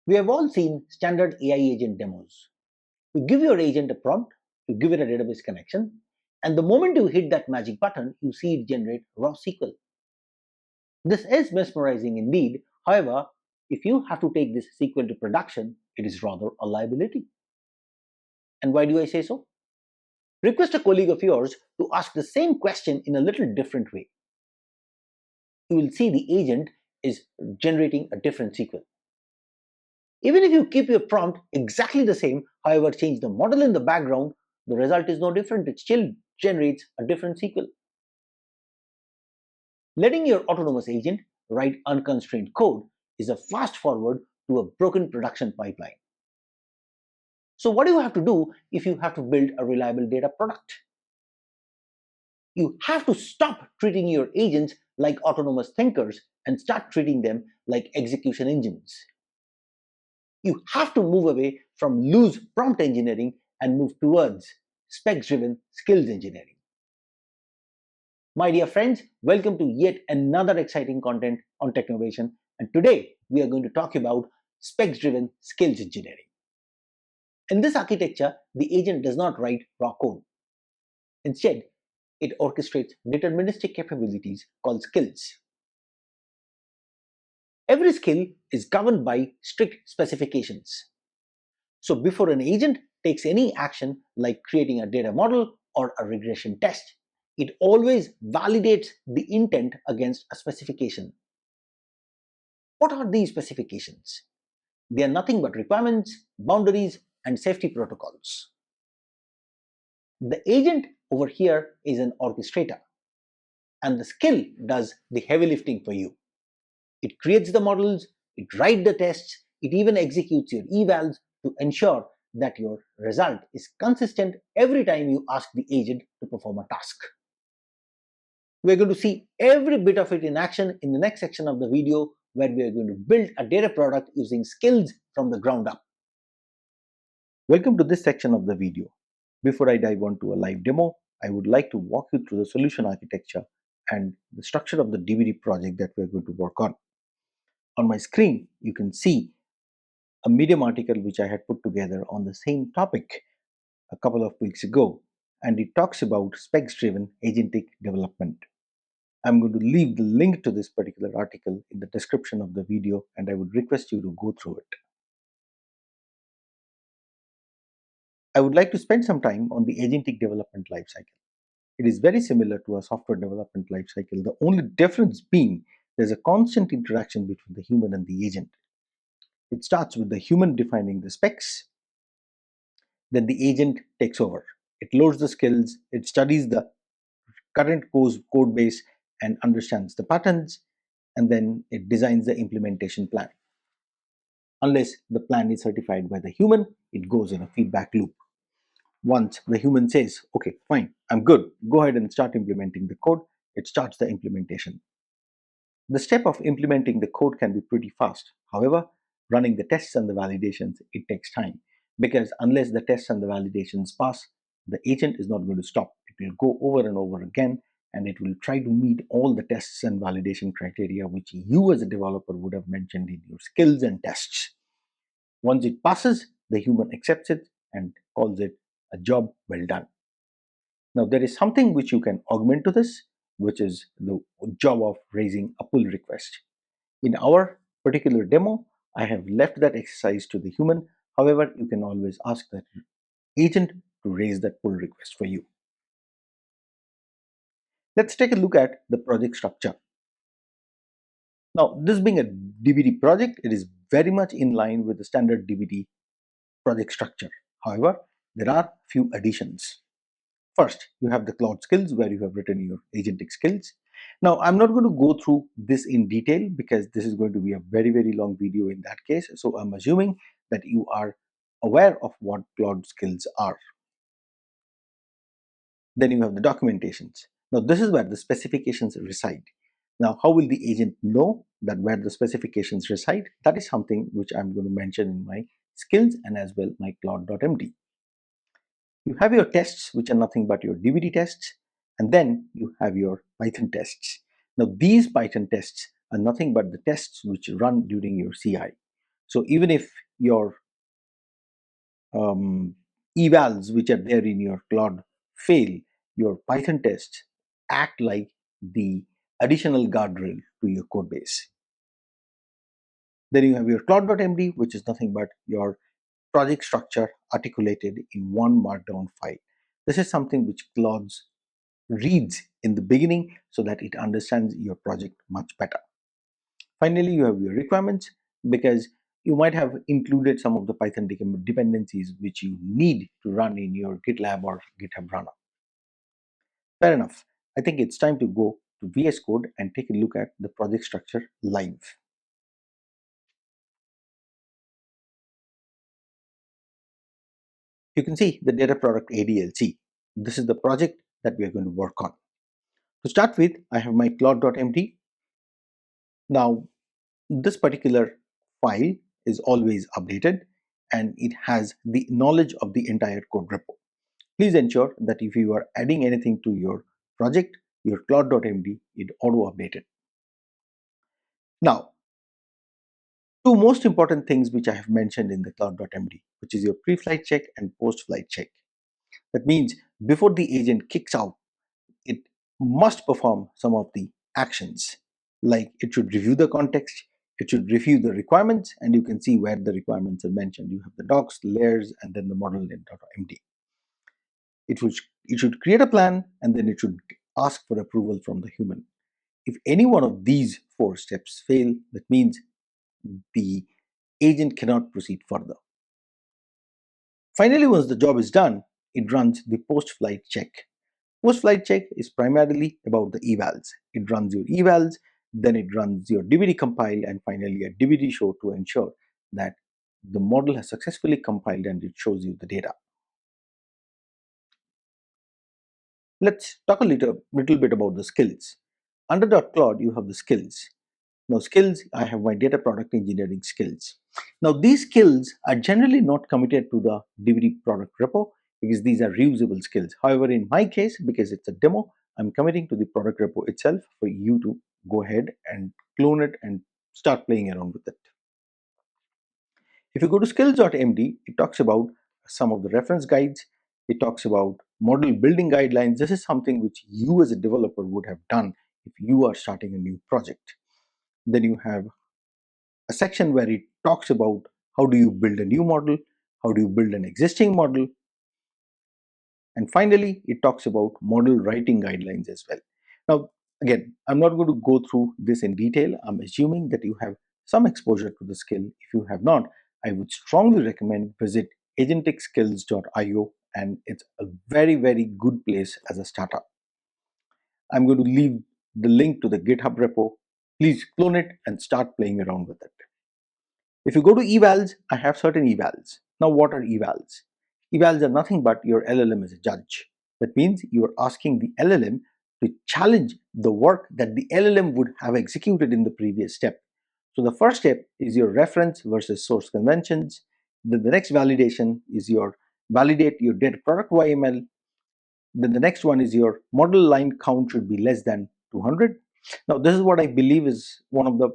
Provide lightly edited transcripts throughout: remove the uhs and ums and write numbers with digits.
We have all seen standard AI agent demos. You give your agent a prompt, you give it a database connection, and the moment you hit that magic button, you see it generate raw SQL. This is mesmerizing indeed. However, if you have to take this SQL to production, it is rather a liability. And why do I say so? Request a colleague of yours to ask the same question in a little different way. You will see the agent is generating a different SQL. Even if you keep your prompt exactly the same, however, change the model in the background, the result is no different. It still generates a different SQL. Letting your autonomous agent write unconstrained code is a fast forward to a broken production pipeline. So, what do you have to do if you have to build a reliable data product? You have to stop treating your agents like autonomous thinkers and start treating them like execution engines. You have to move away from loose prompt engineering and move towards spec-driven skills engineering. My dear friends, welcome to yet another exciting content on Technovation, and today we are going to talk about specs-driven skills engineering. In this architecture, the agent does not write raw code. Instead, it orchestrates deterministic capabilities called skills. Every skill is governed by strict specifications. So before an agent takes any action like creating a data model or a regression test, it always validates the intent against a specification. What are these specifications? They are nothing but requirements, boundaries, and safety protocols. The agent over here is an orchestrator, and the skill does the heavy lifting for you. It creates the models, it writes the tests, it even executes your evals to ensure that your result is consistent every time you ask the agent to perform a task. We're going to see every bit of it in action in the next section of the video, where we are going to build a data product using skills from the ground up. Welcome to this section of the video. Before I dive onto a live demo, I would like to walk you through the solution architecture and the structure of the DVD project that we're going to work on. On my screen, you can see a Medium article which I had put together on the same topic a couple of weeks ago, and it talks about specs-driven agentic development. I'm going to leave the link to this particular article in the description of the video, and I would request you to go through it. I would like to spend some time on the agentic development lifecycle. It is very similar to a software development lifecycle, the only difference being there's a constant interaction between the human and the agent. It starts with the human defining the specs, then the agent takes over. It loads the skills, it studies the current code base and understands the patterns, and then it designs the implementation plan. Unless the plan is certified by the human, it goes in a feedback loop. Once the human says, okay, fine, I'm good, go ahead and start implementing the code, it starts the implementation. The step of implementing the code can be pretty fast. However, running the tests and the validations, it takes time, because unless the tests and the validations pass, the agent is not going to stop. It will go over and over again, and it will try to meet all the tests and validation criteria which you as a developer would have mentioned in your skills and tests. Once it passes, the human accepts it and calls it a job well done. Now, there is something which you can augment to this, which is the job of raising a pull request. In our particular demo, I have left that exercise to the human. However, you can always ask that agent to raise that pull request for you. Let's take a look at the project structure. Now, this being a DVD project, it is very much in line with the standard DVD project structure. However, there are few additions. First, you have the Claude skills where you have written your agentic skills. Now, I'm not going to go through this in detail because this is going to be a very, very long video in that case. So I'm assuming that you are aware of what Claude skills are. Then you have the documentations. Now, this is where the specifications reside. Now, how will the agent know that where the specifications reside? That is something which I'm going to mention in my skills and as well my Claude.md. You have your tests, which are nothing but your DVD tests, and then you have your Python tests. Now, these Python tests are nothing but the tests which run during your CI. So even if your um, evals which are there in your Claude fail, your Python tests act like the additional guardrail to your code base. Then you have your Claude.md, which is nothing but your project structure articulated in one markdown file. This is something which Claude reads in the beginning so that it understands your project much better. Finally, you have your requirements, because you might have included some of the Python dependencies which you need to run in your GitLab or GitHub runner. Fair enough. I think it's time to go to VS Code and take a look at the project structure live. You can see the data product ADLC. This is the project that we are going to work on. To start with, I have my Claude.md. Now, this particular file is always updated and it has the knowledge of the entire code repo. Please ensure that if you are adding anything to your project, your Claude.md is auto updated. Now, two most important things which I have mentioned in the Claude.md, which is your pre-flight check and post-flight check. That means before the agent kicks out, it must perform some of the actions, like it should review the context, it should review the requirements, and you can see where the requirements are mentioned. You have the docs, layers, and then the model.md. It should create a plan, and then it should ask for approval from the human. If any one of these four steps fail, that means the agent cannot proceed further. Finally, once the job is done, it runs the post-flight check. Post-flight check is primarily about the evals. It runs your evals, then it runs your dbt compile, and finally a dbt show to ensure that the model has successfully compiled and it shows you the data. Let's talk a little bit about the skills. Under .claude, you have the skills. Now, skills, I have my data product engineering skills. Now, these skills are generally not committed to the dbt product repo because these are reusable skills. However, in my case, because it's a demo, I'm committing to the product repo itself for you to go ahead and clone it and start playing around with it. If you go to skills.md, it talks about some of the reference guides. It talks about model building guidelines. This is something which you as a developer would have done if you are starting a new project. Then you have a section where it talks about how do you build a new model, how do you build an existing model, and finally it talks about model writing guidelines as well. Now, again, I'm not going to go through this in detail. I'm assuming that you have some exposure to the skill. If you have not, I would strongly recommend visit agenticskills.io, and it's a very good place as a startup. I'm going to leave the link to the GitHub repo. Please clone it and start playing around with it. If you go to evals, I have certain evals. Now, what are evals? Evals are nothing but your LLM as a judge. That means you are asking the LLM to challenge the work that the LLM would have executed in the previous step. So the first step is your reference versus source conventions. Then the next validation is your validate your data product YML. Then the next one is your model line count should be less than 200. Now, this is what I believe is one of the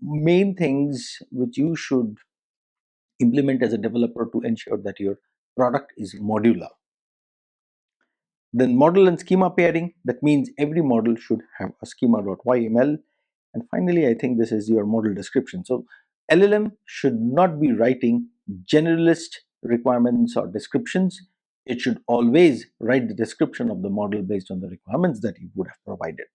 main things which you should implement as a developer to ensure that your product is modular. Then model and schema pairing, that means every model should have a schema.yml. And finally, I think this is your model description. So LLM should not be writing generalist requirements or descriptions. It should always write the description of the model based on the requirements that you would have provided.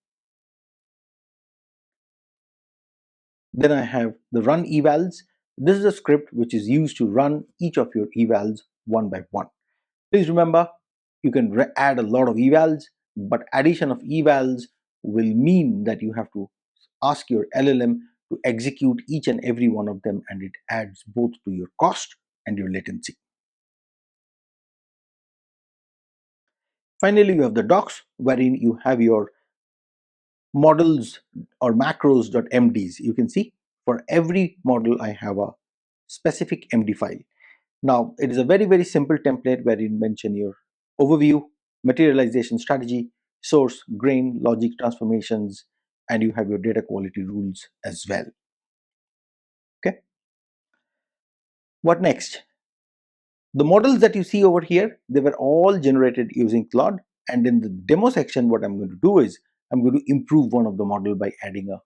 Then I have the run evals. This is a script which is used to run each of your evals one by one. Please remember, you can add a lot of evals, but addition of evals will mean that you have to ask your LLM to execute each and every one of them, and it adds both to your cost and your latency. Finally, you have the docs, wherein you have your models or macros.mds. You can see for every model I have a specific MD file. Now, it is a very simple template where you mention your overview, materialization strategy, source, grain, logic transformations, and you have your data quality rules as well. Okay. What next? The models that you see over here, they were all generated using Claude. And in the demo section, what I'm going to do is I'm going to improve one of the model by adding a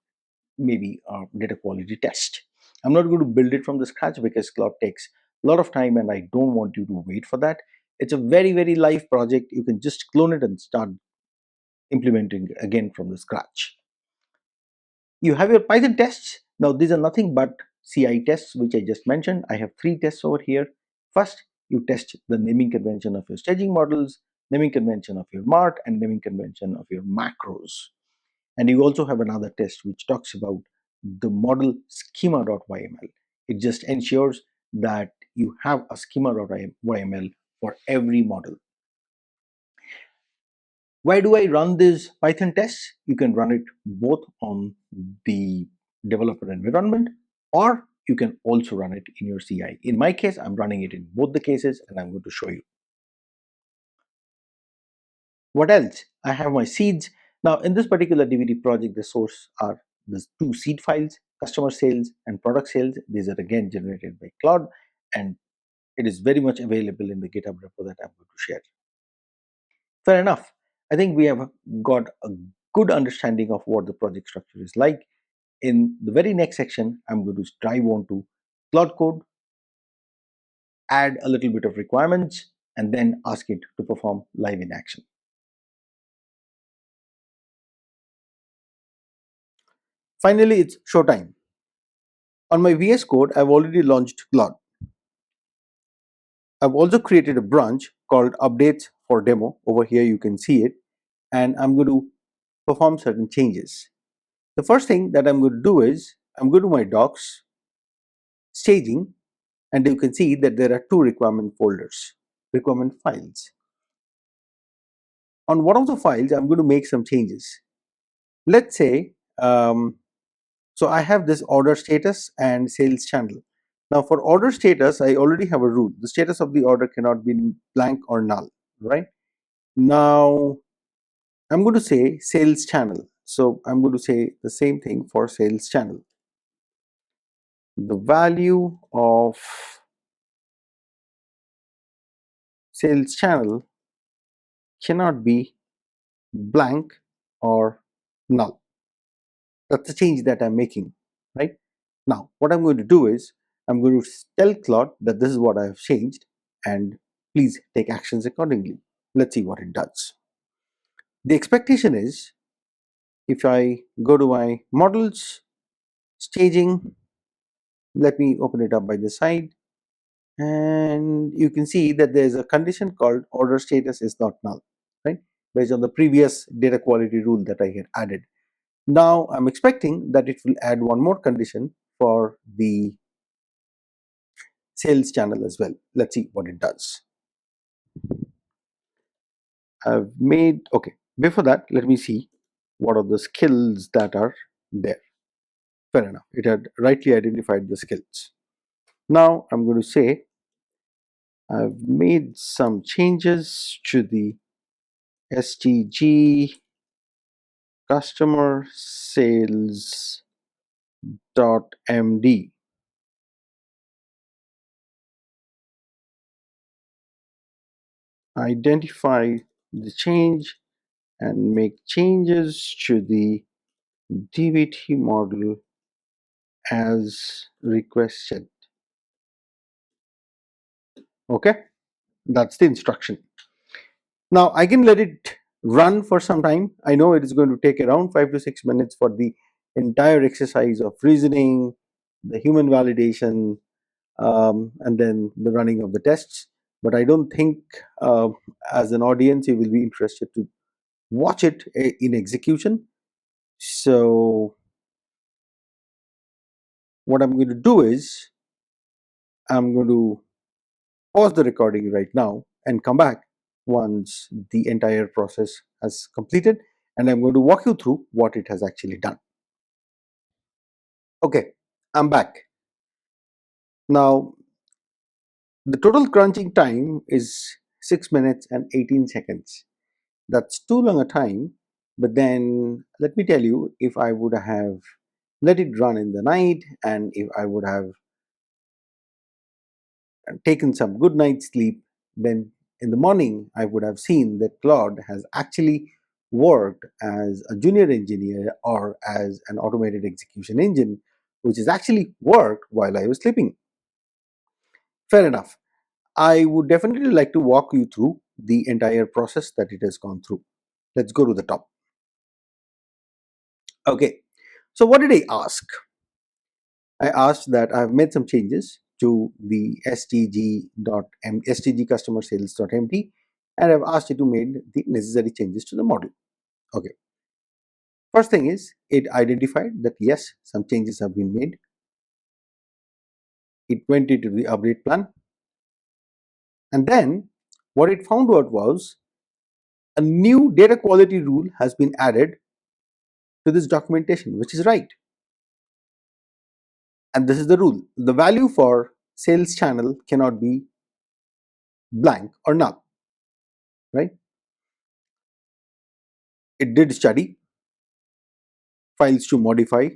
maybe a data quality test. I'm not going to build it from the scratch because Claude takes a lot of time and I don't want you to wait for that. It's a very, very live project. You can just clone it and start implementing again from the scratch. You have your Python tests. Now these are nothing but CI tests, which I just mentioned. I have three tests over here. First, you test the naming convention of your staging models, naming convention of your mart, and naming convention of your macros. And you also have another test which talks about the model schema.yml. It just ensures that you have a schema.yml for every model. Why do I run these Python tests? You can run it both on the developer environment, or you can also run it in your CI. In my case, I'm running it in both the cases and I'm going to show you. What else? I have my seeds. Now in this particular DVD project, the source are the two seed files, customer sales and product sales. These are again generated by Claude, and it is very much available in the GitHub repo that I'm going to share. Fair enough. I think we have got a good understanding of what the project structure is like. In the very next section, I'm going to dive on to Claude Code, add a little bit of requirements, and then ask it to perform live in action. Finally, it's showtime. On my VS Code, I've already launched Claude. I've also created a branch called updates for demo. Over here, you can see it, and I'm going to perform certain changes. The first thing that I'm going to do is I'm going to my docs, staging, and you can see that there are two requirement folders, requirement files. On one of the files, I'm going to make some changes. Let's say, so I have this order status and sales channel. Now for order status, I already have a rule. The status of the order cannot be blank or null, right? Now I'm going to say sales channel. So I'm going to say the same thing for sales channel. The value of sales channel cannot be blank or null. That's the change that I'm making, right? Now, what I'm going to do is I'm going to tell Claude that this is what I have changed and please take actions accordingly. Let's see what it does. The expectation is if I go to my models, staging, let me open it up by the side, and you can see that there's a condition called order status is not null, right? Based on the previous data quality rule that I had added. Now I'm expecting that it will add one more condition for the sales channel as well. Let's see what it does. I've made, okay, before that, let me see what are the skills that are there. Fair enough, it had rightly identified the skills. Now I'm going to say I've made some changes to the STG customer sales .md. Identify the change and make changes to the DBT model as requested. Okay, that's the instruction. Now I can let it run for some time. I know it is going to take around 5 to 6 minutes for the entire exercise of reasoning, the human validation, and then the running of the tests. But I don't think as an audience you will be interested to watch it in execution. So what I'm going to do is I'm going to pause the recording right now and come back once the entire process has completed, and I'm going to walk you through what it has actually done. Okay, I'm back. Now the total crunching time is 6 minutes and 18 seconds. That's too long a time, but then let me tell you, if I would have let it run in the night and if I would have taken some good night's sleep, then in the morning I would have seen that Claude has actually worked as a junior engineer or as an automated execution engine, which has actually worked while I was sleeping. Fair enough. I would definitely like to walk you through the entire process that it has gone through. Let's go to the top. Okay, so what did I ask? I asked that I've made some changes to the stg customer sales.mt, and I've asked it to make the necessary changes to the model. Okay, first thing is it identified that yes, some changes have been made. It went into the update plan, and then what it found out was a new data quality rule has been added to this documentation, which is right. And this is the rule: the value for sales channel cannot be blank or null, right? It did study files to modify.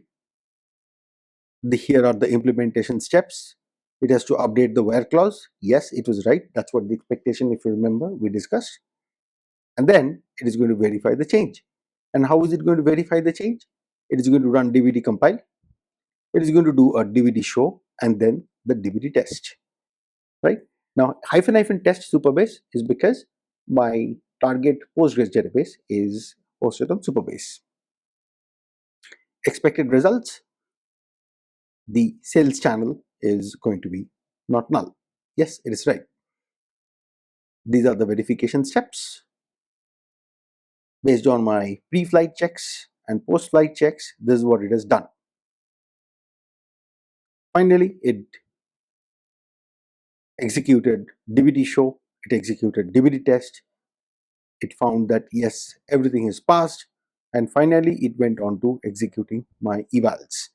Here are the implementation steps. It has to update the where clause. Yes, it was right. That's what the expectation, if you remember, we discussed. And then it is going to verify the change. And how is it going to verify the change? It is going to run dvd compile. It is going to do a dvd show and then the dvd test. Right now, hyphen test Superbase is because my target Postgres database is hosted on Superbase. Expected results: the sales channel is going to be not null. Yes, it is right. These are the verification steps. Based on my pre-flight checks and post-flight checks, this is what it has done. Finally, it executed dvd show, it executed dvd test, it found that yes, everything is passed, and finally it went on to executing my evals.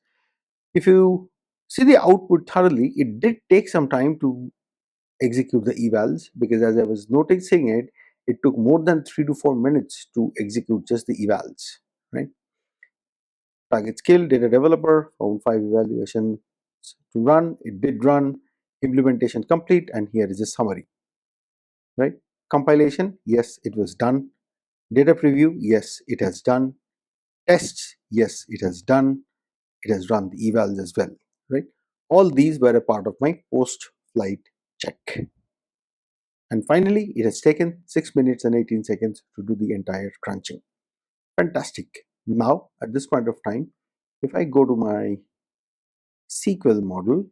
If you see the output thoroughly, it did take some time to execute the evals, because as I was noticing it, it took more than 3 to 4 minutes to execute just the evals, right? Target skill, data developer, found 5 evaluations to run. It did run. Implementation complete, and here is a summary, right? Compilation, yes, it was done. Data preview, yes, it has done. Tests, yes, it has done. It has run the evals as well, right? All these were a part of my post-flight check. And finally, it has taken 6 minutes and 18 seconds to do the entire crunching. Fantastic. Now, at this point of time, if I go to my SQL model,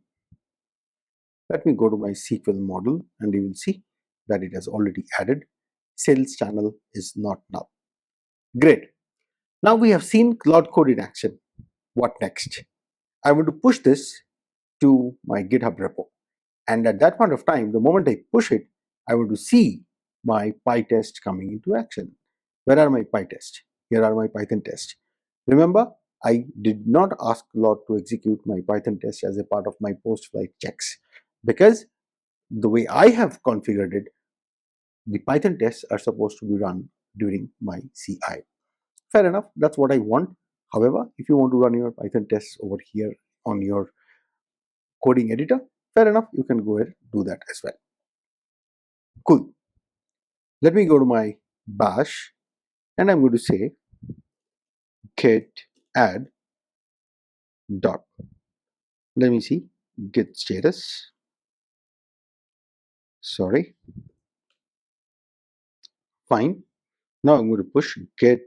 let me go to my SQL model and you will see that it has already added sales channel is not null. Great. Now we have seen Claude Code in action. What next? I want to push this to my GitHub repo. And at that point of time, the moment I push it, I want to see my PyTest coming into action. Where are my PyTest? Here are my Python tests. Remember, I did not ask Claude to execute my Python test as a part of my post-flight checks, because the way I have configured it, the Python tests are supposed to be run during my CI. Fair enough, that's what I want. However, if you want to run your Python tests over here on your coding editor, fair enough, you can go ahead and do that as well. Cool. Let me go to my bash and I'm going to say git add dot. Let me see, git status. Sorry. Fine. Now I'm going to push git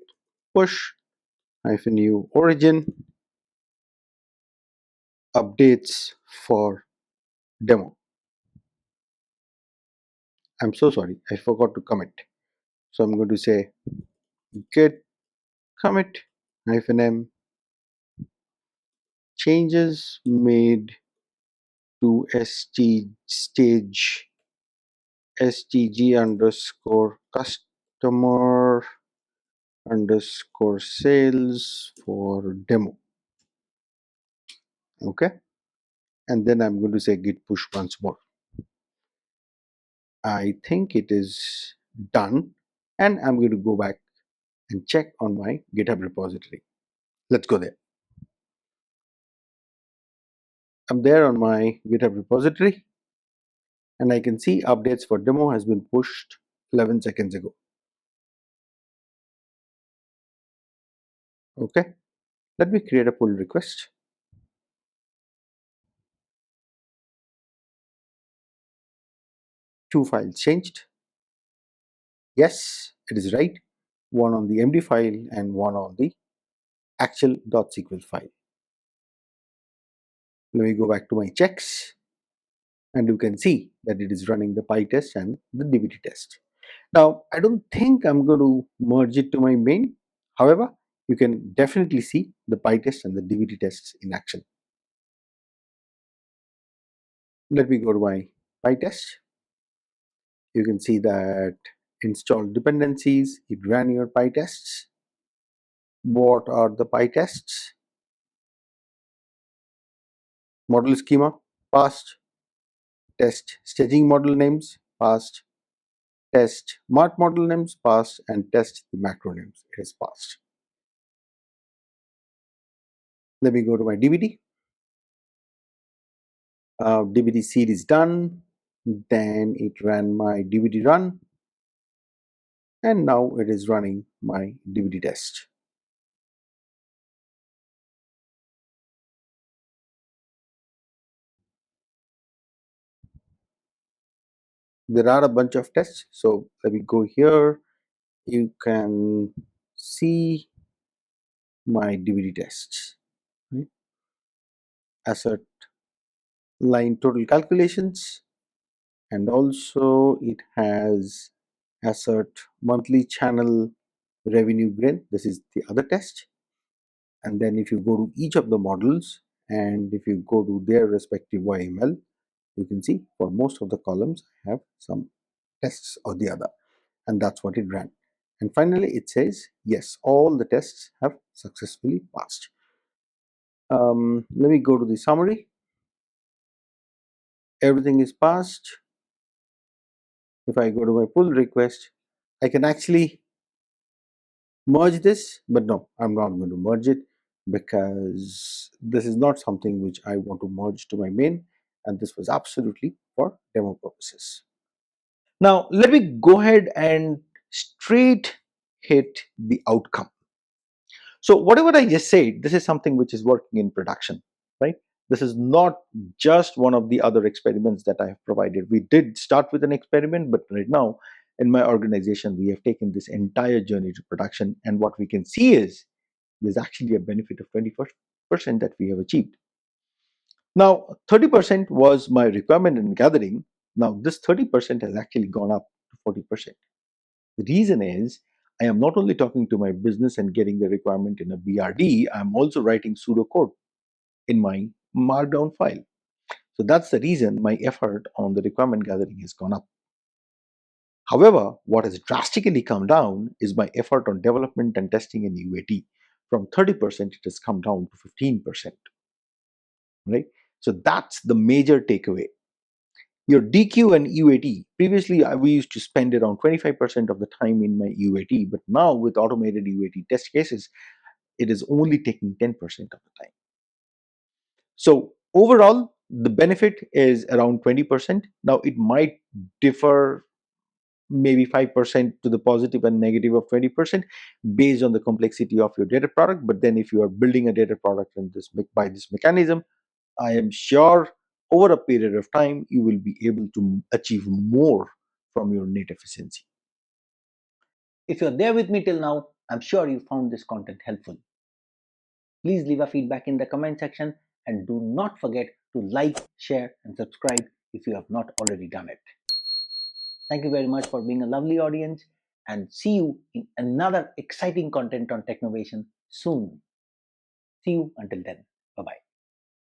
push -u origin updates for demo. I'm so sorry, I forgot to commit. So I'm going to say git commit -m changes made to stage stg underscore customer underscore sales for demo. Okay, and then I'm going to say git push once more. I think it is done, and I'm going to go back and check on my GitHub repository. Let's go there. I'm there on my GitHub repository, and I can see updates for demo has been pushed 11 seconds ago. Okay, let me create a pull request. Two files changed. Yes, it is right. One on the MD file and one on the actual.sql file. Let me go back to my checks, and you can see that it is running the PyTest and the DBT test. Now, I don't think I'm going to merge it to my main. However, you can definitely see the PyTest and the DBT tests in action. Let me go to my PyTest. You can see that installed dependencies, it ran your PyTests. What are the PyTests? Model schema, passed. Test staging model names, passed. Test mart model names, passed. And test the macro names, it is passed. Let me go to my DBT. DBT seed is done. Then it ran my DBT run. And now it is running my DBT test. There are a bunch of tests. So let me go here. You can see my DBT tests. Right? Assert line total calculations, and also it has assert monthly channel revenue gain. This is the other test. And then if you go to each of the models and if you go to their respective YML, you can see for most of the columns I have some tests or the other, and that's what it ran. And finally it says yes, all the tests have successfully passed. Let me go to the summary. Everything is passed. If I go to my pull request, I can actually merge this, but no, I'm not going to merge it because this is not something which I want to merge to my main, and this was absolutely for demo purposes. Now let me go ahead and straight hit the outcome. So whatever I just said, this is something which is working in production, right? This is not just one of the other experiments that I have provided. We did start with an experiment, but right now in my organization, we have taken this entire journey to production. And what we can see is there's actually a benefit of 20% that we have achieved. Now, 30% was my requirement and gathering. Now, this 30% has actually gone up to 40%. The reason is I am not only talking to my business and getting the requirement in a BRD, I'm also writing pseudocode in my markdown file. So that's the reason my effort on the requirement gathering has gone up. However, what has drastically come down is my effort on development and testing in UAT. From 30%, it has come down to 15%. Right? So that's the major takeaway. Your DQ and UAT, previously we used to spend around 25% of the time in my UAT, but now with automated UAT test cases, it is only taking 10% of the time. So overall, the benefit is around 20%. Now it might differ maybe 5% to the positive and negative of 20% based on the complexity of your data product. But then if you are building a data product in this by this mechanism, I am sure over a period of time, you will be able to achieve more from your net efficiency. If you're there with me till now, I'm sure you found this content helpful. Please leave a feedback in the comment section and do not forget to like, share, and subscribe if you have not already done it. Thank you very much for being a lovely audience, and see you in another exciting content on Technovation soon. See you until then. Bye bye.